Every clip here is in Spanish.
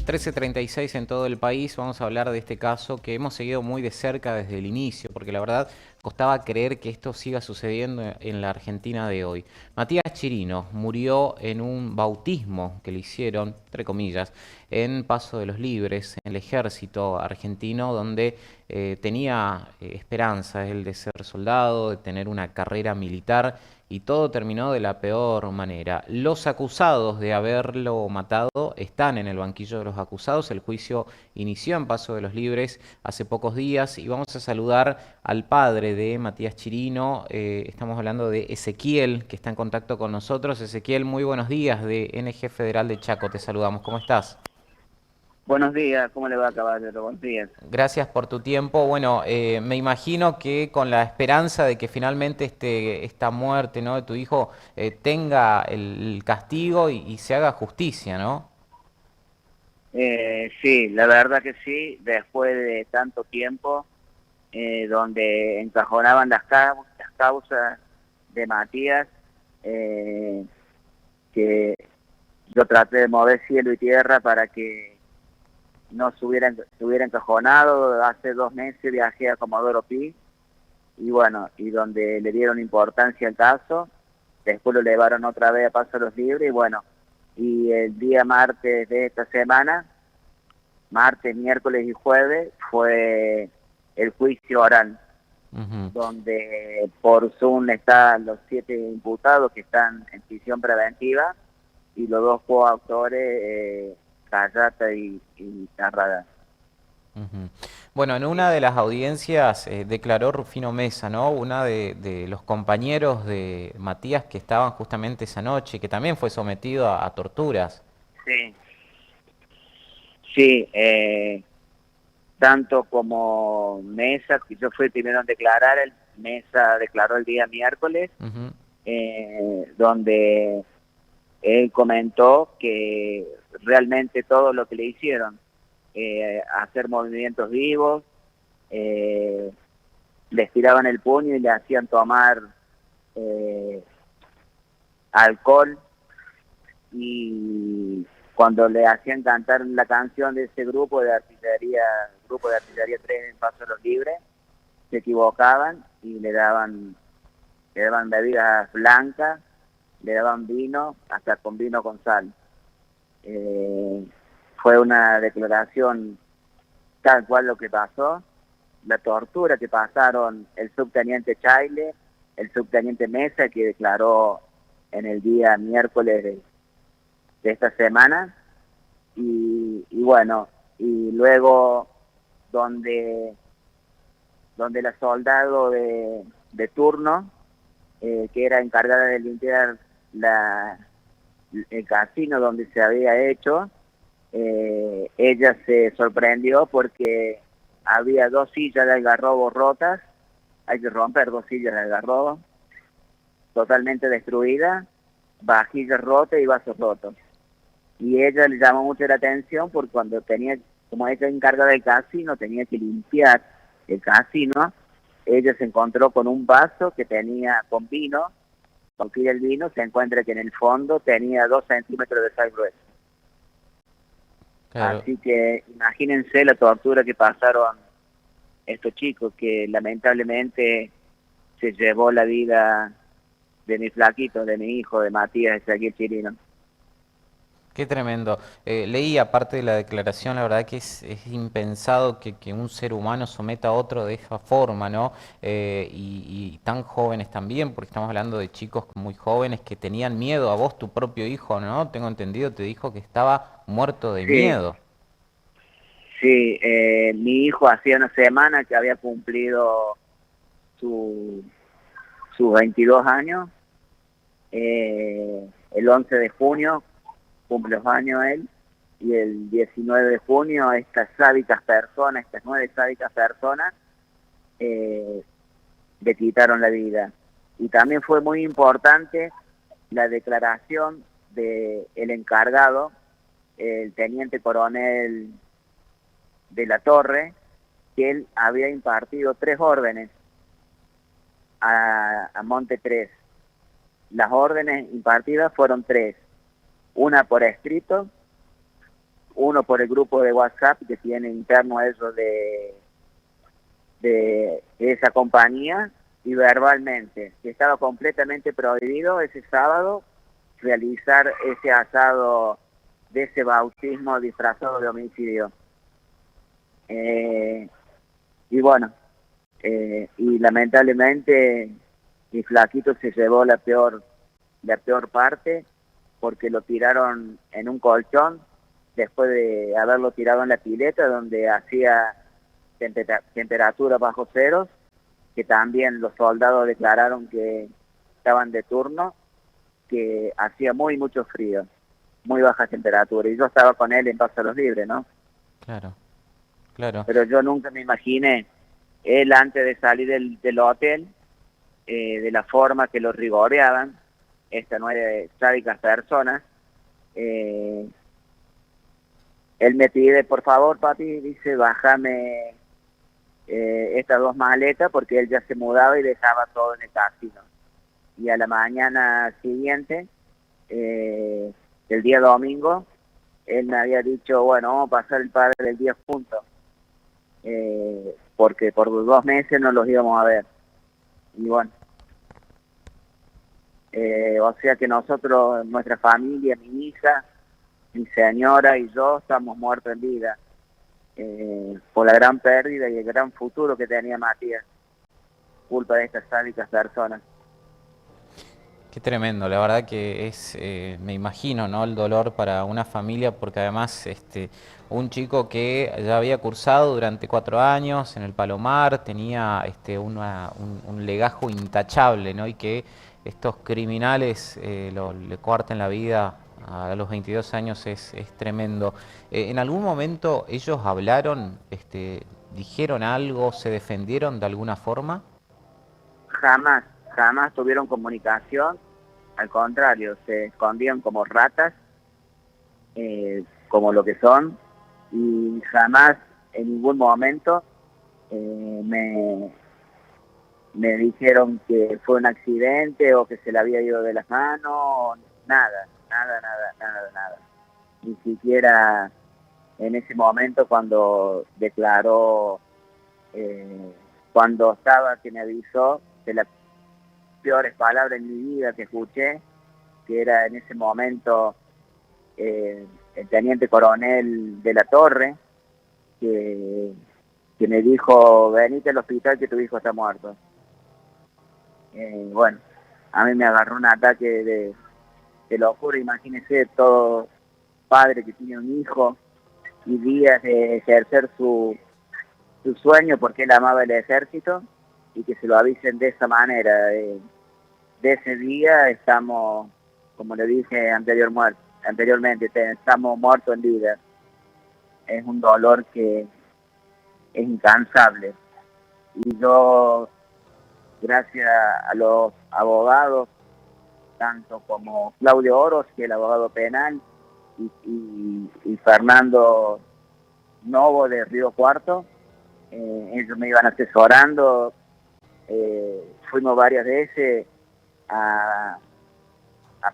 13:36 en todo el país. Vamos a hablar de este caso que hemos seguido muy de cerca desde el inicio, porque la verdad costaba creer que esto siga sucediendo en la Argentina de hoy. Matías Chirino murió en un bautismo que le hicieron, entre comillas, en Paso de los Libres, en el ejército argentino, donde tenía esperanza él de ser soldado, de tener una carrera militar, y todo terminó de la peor manera. Los acusados de haberlo matado están en el banquillo de los acusados. El juicio inició en Paso de los Libres hace pocos días y vamos a saludar al padre de Matías Chirino. Estamos hablando de Ezequiel, que está en contacto con nosotros. Ezequiel, muy buenos días, de NG Federal de Chaco. Te saludamos. ¿Cómo estás? Buenos días, ¿cómo le va, caballero? Buenos días. Gracias por tu tiempo. Bueno, me imagino que con la esperanza de que finalmente esta muerte, ¿no?, de tu hijo tenga el castigo y se haga justicia, ¿no? Sí, la verdad que sí, después de tanto tiempo donde encajonaban las causas de Matías, eh, que yo traté de mover cielo y tierra para que no se hubiera encajonado. Hace 2 meses viajé a Comodoro Pi y bueno, y donde le dieron importancia al caso, después lo llevaron otra vez a Paso de los Libres y bueno, y el día martes de esta semana, martes, miércoles y jueves, fue el juicio oral, Ujú. donde por Zoom están los 7 imputados que están en prisión preventiva y los 2 coautores, Cayata y Carrada. Ujú. Bueno, en una de las audiencias declaró Rufino Mesa, ¿no? Una de los compañeros de Matías que estaban justamente esa noche, que también fue sometido a torturas. Sí, sí, tanto como Mesa, que yo fui el primero en declarar, el Mesa declaró el día miércoles, Ujú. donde él comentó que realmente todo lo que le hicieron, hacer movimientos vivos, eh, le estiraban el puño y le hacían tomar eh, alcohol, y cuando le hacían cantar la canción de ese grupo de artillería 3 en Paso de los Libres, se equivocaban y le daban bebidas blancas, le daban vino, hasta con vino con sal. Eh, Fue una declaración tal cual lo que pasó, la tortura que pasaron el subteniente Chaile, el subteniente Mesa, que declaró en el día miércoles de esta semana, y bueno, y luego donde, donde la soldado de turno, que era encargada de limpiar el casino donde se había hecho, ella se sorprendió porque había 2 sillas de algarrobo rotas. Hay que romper 2 sillas de algarrobo, totalmente destruidas, vajillas rotas y vasos rotos. Y ella le llamó mucho la atención porque cuando tenía, como ella encargada del casino, tenía que limpiar el casino, ella se encontró con un vaso que tenía con vino. Cuando el vino, se encuentra que en el fondo tenía 2 centímetros de sal gruesa. Claro. Así que imagínense la tortura que pasaron estos chicos, que lamentablemente se llevó la vida de mi flaquito, de mi hijo, de Matías Ezequiel Chirino. Qué tremendo. Leí, aparte de la declaración, la verdad que es impensado que un ser humano someta a otro de esa forma, ¿no? Y tan jóvenes también, porque estamos hablando de chicos muy jóvenes que tenían miedo. A vos, tu propio hijo, ¿no? Tengo entendido, te dijo que estaba muerto de Sí, miedo. sí, mi hijo hacía una semana que había cumplido su, sus 22 años, el 11 de junio cumple los años él, y el 19 de junio estas 9 sádicas personas, eh, le quitaron la vida. Y también fue muy importante la declaración del encargado, el teniente coronel de la Torre, que él había impartido 3 órdenes a Monte 3. Las órdenes impartidas fueron 3: una por escrito, uno por el grupo de WhatsApp que tiene interno ellos de esa compañía, y verbalmente, que estaba completamente prohibido ese sábado realizar ese asado de ese bautismo disfrazado de homicidio. Y bueno, y lamentablemente mi flaquito se llevó la peor parte, porque lo tiraron en un colchón después de haberlo tirado en la pileta donde hacía temperatura bajo ceros, que también los soldados declararon que estaban de turno, que hacía mucho frío, muy baja temperatura, y yo estaba con él en Paso a los Libres, ¿no? Claro, claro. Pero yo nunca me imaginé, él antes de salir del hotel, de la forma que lo rigoreaban, estas 9 sádicas personas, él me pide, por favor, papi, dice, bájame estas 2 maletas, porque él ya se mudaba y dejaba todo en el casino. Y a la mañana siguiente, el día domingo, él me había dicho, bueno, vamos a pasar el padre del día juntos, porque por 2 meses no los íbamos a ver. Y bueno, o sea que nosotros, nuestra familia, mi hija, mi señora y yo estamos muertos en vida, por la gran pérdida y el gran futuro que tenía Matías, culpa de estas sádicas personas. Qué tremendo, la verdad que es, me imagino, ¿no? El dolor para una familia, porque además un chico que ya había cursado durante 4 años en el Palomar, tenía un legajo intachable, ¿no? Y que estos criminales le coarten la vida a los 22 años es tremendo. ¿En algún momento ellos hablaron, dijeron algo, se defendieron de alguna forma? Jamás tuvieron comunicación, al contrario, se escondían como ratas, como lo que son, y jamás en ningún momento me dijeron que fue un accidente o que se le había ido de las manos, nada. Ni siquiera en ese momento cuando declaró, cuando estaba, que me avisó de las peores palabras en mi vida que escuché, que era en ese momento el teniente coronel de la Torre, que me dijo, venite al hospital que tu hijo está muerto. Bueno, a mí me agarró un ataque de locura. Imagínese todo padre que tiene un hijo y días de ejercer su sueño, porque él amaba el ejército, y que se lo avisen de esa manera. De ese día estamos, como le dije anteriormente, estamos muertos en vida. Es un dolor que es incansable. Y yo, gracias a los abogados, tanto como Claudio Oros, que es el abogado penal, y Fernando Novo de Río Cuarto, ellos me iban asesorando. Fuimos varias veces a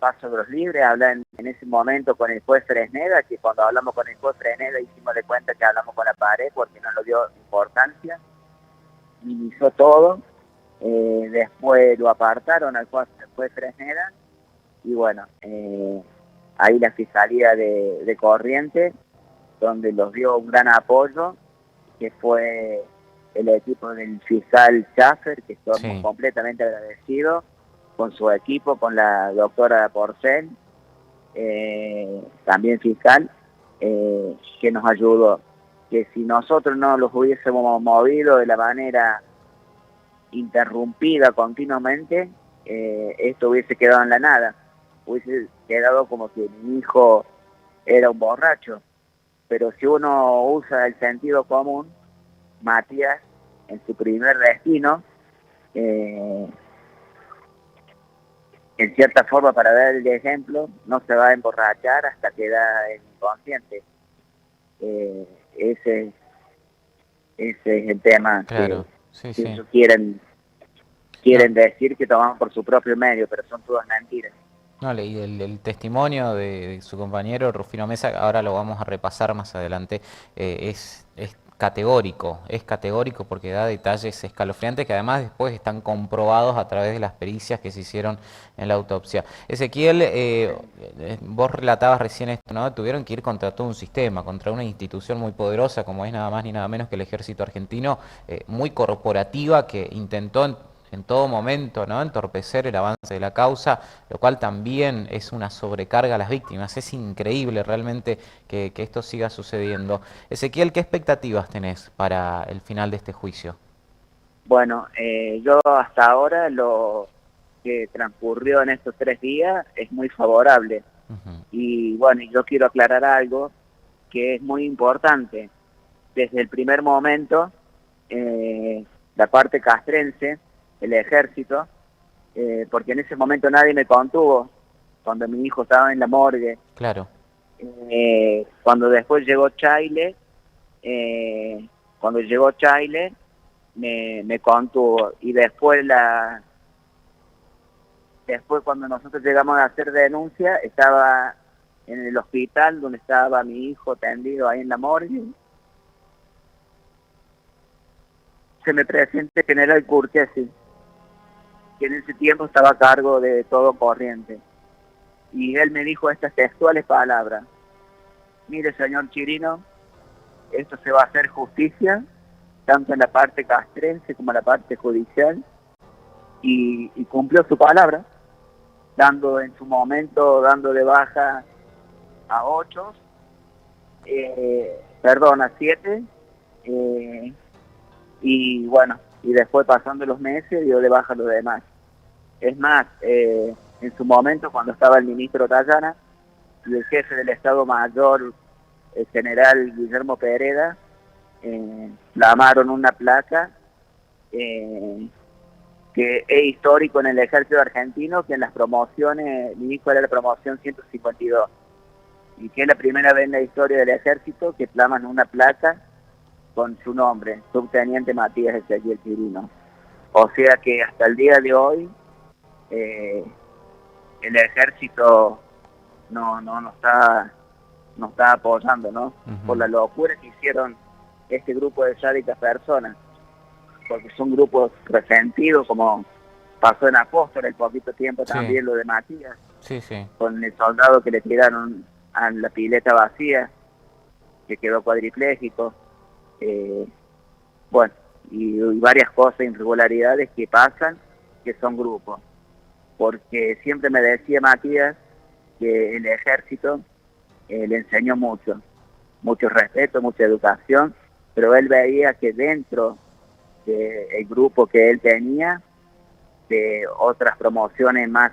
Paso de los Libres, hablar en ese momento con el juez Fresneda, que cuando hablamos con el juez Fresneda hicimos de cuenta que hablamos con la pared porque no le dio importancia, minimizó todo. Después lo apartaron al juez Fresneda, y bueno, ahí la Fiscalía de Corrientes, donde los dio un gran apoyo, que fue el equipo del fiscal Schaffer, que estamos Sí. completamente agradecidos con su equipo, con la doctora Porcel, también fiscal, que nos ayudó. Que si nosotros no los hubiésemos movido de la manera interrumpida continuamente, esto hubiese quedado en la nada. Hubiese quedado como que mi hijo era un borracho. Pero si uno usa el sentido común, Matías, en su primer destino, en cierta forma, para dar el ejemplo, no se va a emborrachar hasta quedar inconsciente. Ese es el tema, Claro, sí, que sí. ellos quieren No, decir que toman por su propio medio, pero son todas mentiras. No, y el testimonio de su compañero Rufino Mesa, ahora lo vamos a repasar más adelante, es categórico porque da detalles escalofriantes que además después están comprobados a través de las pericias que se hicieron en la autopsia. Ezequiel, vos relatabas recién esto, ¿no? Tuvieron que ir contra todo un sistema, contra una institución muy poderosa como es nada más ni nada menos que el Ejército Argentino, muy corporativa que intentó en todo momento, ¿no? Entorpecer el avance de la causa, lo cual también es una sobrecarga a las víctimas. Es increíble realmente que esto siga sucediendo. Ezequiel, ¿qué expectativas tenés para el final de este juicio? Bueno, yo hasta ahora lo que transcurrió en estos 3 días es muy favorable. Ujú. Y bueno, yo quiero aclarar algo que es muy importante. Desde el primer momento, la parte castrense, el ejército, porque en ese momento nadie me contuvo, cuando mi hijo estaba en la morgue. Claro. Cuando después llegó Chaile, eh, cuando llegó Chaile, me contuvo. Y después cuando nosotros llegamos a hacer denuncia, estaba en el hospital donde estaba mi hijo tendido ahí en la morgue. Se me presenta el general Curchesi, que en ese tiempo estaba a cargo de todo Corriente. Y él me dijo estas textuales palabras: mire, señor Chirino, esto se va a hacer justicia, tanto en la parte castrense como en la parte judicial, y cumplió su palabra, dando en su momento, dando de baja a 8, a 7, y bueno, y después pasando los meses dio de baja a los demás. Es más, en su momento, cuando estaba el ministro Tallana y el jefe del Estado Mayor, el general Guillermo Pereda, clamaron una placa que es histórico en el ejército argentino, que en las promociones, mi hijo era la promoción 152, y que es la primera vez en la historia del ejército que claman una placa con su nombre, subteniente Matías Ezequiel Chirino. O sea que hasta el día de hoy, el ejército no está apoyando, ¿no? Ujú. Por la locura que hicieron este grupo de sádicas personas, porque son grupos resentidos, como pasó en Apóstol el poquito tiempo Sí, también lo de Matías, sí, sí. con el soldado que le tiraron a la pileta vacía, que quedó cuadripléjico, bueno, y varias cosas, irregularidades que pasan, que son grupos. Porque siempre me decía Matías que el ejército le enseñó mucho respeto, mucha educación, pero él veía que dentro del grupo que él tenía, de otras promociones más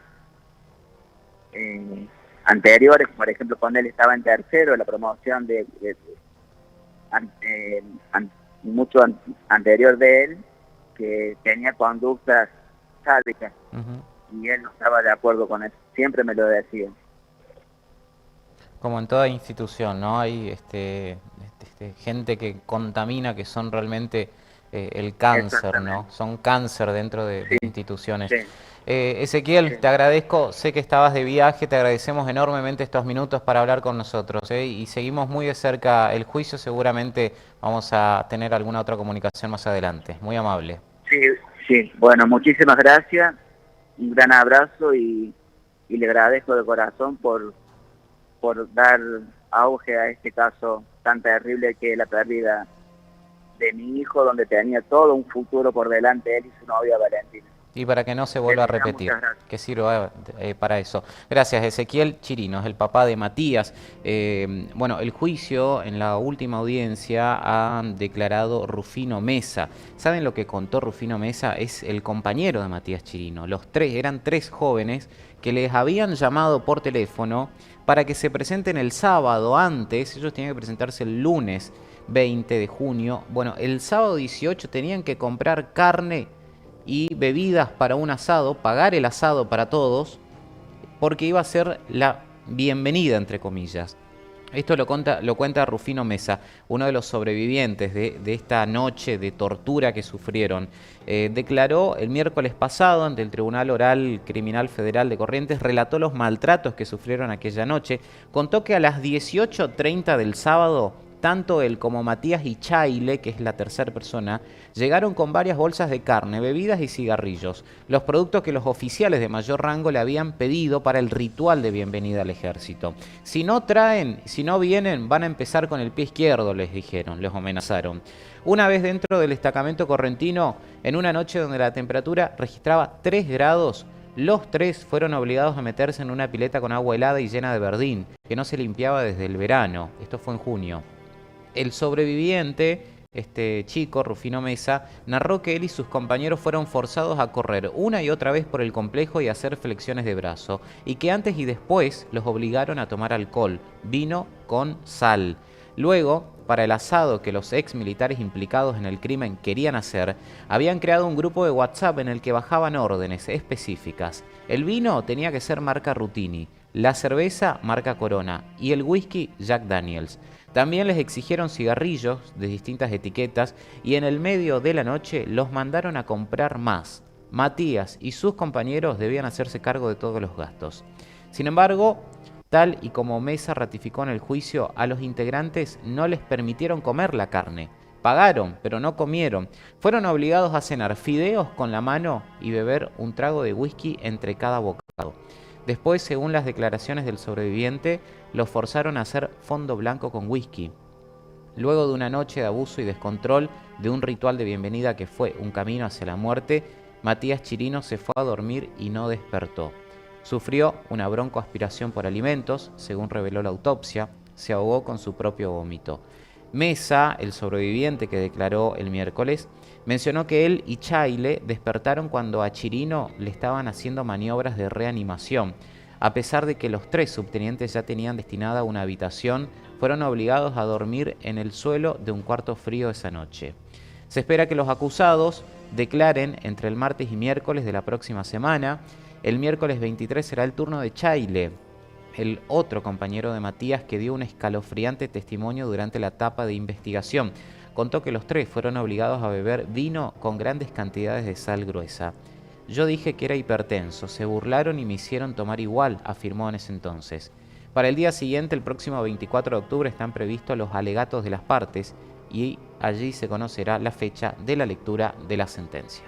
anteriores, por ejemplo, cuando él estaba en tercero, la promoción mucho anterior de él, que tenía conductas sádicas, Ujú. y él no estaba de acuerdo con eso, siempre me lo decía. Como en toda institución, ¿no? Hay gente que contamina, que son realmente el cáncer, ¿no? Exactamente, Son cáncer dentro de sí, instituciones. sí, Ezequiel, sí. te agradezco, sé que estabas de viaje, te agradecemos enormemente estos minutos para hablar con nosotros, ¿eh? Y seguimos muy de cerca el juicio, seguramente vamos a tener alguna otra comunicación más adelante. Muy amable. Sí, sí. Bueno, muchísimas gracias, un gran abrazo, y le agradezco de corazón por dar auge a este caso tan terrible que es la pérdida de mi hijo, donde tenía todo un futuro por delante él y su novia Valentina. Y para que no se vuelva a Desde ya, repetir, muchas gracias. que sirva para eso. Gracias, Ezequiel Chirinos, el papá de Matías. Bueno, el juicio en la última audiencia ha declarado Rufino Mesa. ¿Saben lo que contó Rufino Mesa? Es el compañero de Matías Chirino. Eran tres jóvenes que les habían llamado por teléfono para que se presenten el sábado antes. Ellos tenían que presentarse el lunes 20 de junio. Bueno, el sábado 18 tenían que comprar carne y bebidas para un asado, pagar el asado para todos, porque iba a ser la bienvenida, entre comillas. Esto lo cuenta Rufino Mesa, uno de los sobrevivientes de esta noche de tortura que sufrieron. Declaró el miércoles pasado ante el Tribunal Oral Criminal Federal de Corrientes, relató los maltratos que sufrieron aquella noche. Contó que a las 18:30 del sábado, tanto él como Matías Ichaile, que es la tercera persona, llegaron con varias bolsas de carne, bebidas y cigarrillos, los productos que los oficiales de mayor rango le habían pedido para el ritual de bienvenida al ejército. Si no vienen, van a empezar con el pie izquierdo, les dijeron, les amenazaron. Una vez dentro del destacamento correntino, en una noche donde la temperatura registraba 3 grados, los 3 fueron obligados a meterse en una pileta con agua helada y llena de verdín, que no se limpiaba desde el verano. Esto fue en junio. El sobreviviente, este chico, Rufino Mesa, narró que él y sus compañeros fueron forzados a correr una y otra vez por el complejo y a hacer flexiones de brazo, y que antes y después los obligaron a tomar alcohol, vino con sal. Luego, para el asado que los ex militares implicados en el crimen querían hacer, habían creado un grupo de WhatsApp en el que bajaban órdenes específicas. El vino tenía que ser marca Rutini, la cerveza marca Corona y el whisky Jack Daniels. También les exigieron cigarrillos de distintas etiquetas y en el medio de la noche los mandaron a comprar más. Matías y sus compañeros debían hacerse cargo de todos los gastos. Sin embargo, tal y como Mesa ratificó en el juicio, a los integrantes no les permitieron comer la carne. Pagaron, pero no comieron. Fueron obligados a cenar fideos con la mano y beber un trago de whisky entre cada bocado. Después, según las declaraciones del sobreviviente, los forzaron a hacer fondo blanco con whisky. Luego de una noche de abuso y descontrol, de un ritual de bienvenida que fue un camino hacia la muerte, Matías Chirino se fue a dormir y no despertó. Sufrió una broncoaspiración por alimentos, según reveló la autopsia, se ahogó con su propio vómito. Mesa, el sobreviviente que declaró el miércoles, mencionó que él y Chaile despertaron cuando a Chirino le estaban haciendo maniobras de reanimación. A pesar de que los 3 subtenientes ya tenían destinada una habitación, fueron obligados a dormir en el suelo de un cuarto frío esa noche. Se espera que los acusados declaren entre el martes y miércoles de la próxima semana. El miércoles 23 será el turno de Chaile, el otro compañero de Matías que dio un escalofriante testimonio durante la etapa de investigación. Contó que los 3 fueron obligados a beber vino con grandes cantidades de sal gruesa. Yo dije que era hipertenso, se burlaron y me hicieron tomar igual, afirmó en ese entonces. Para el día siguiente, el próximo 24 de octubre, están previstos los alegatos de las partes y allí se conocerá la fecha de la lectura de la sentencia.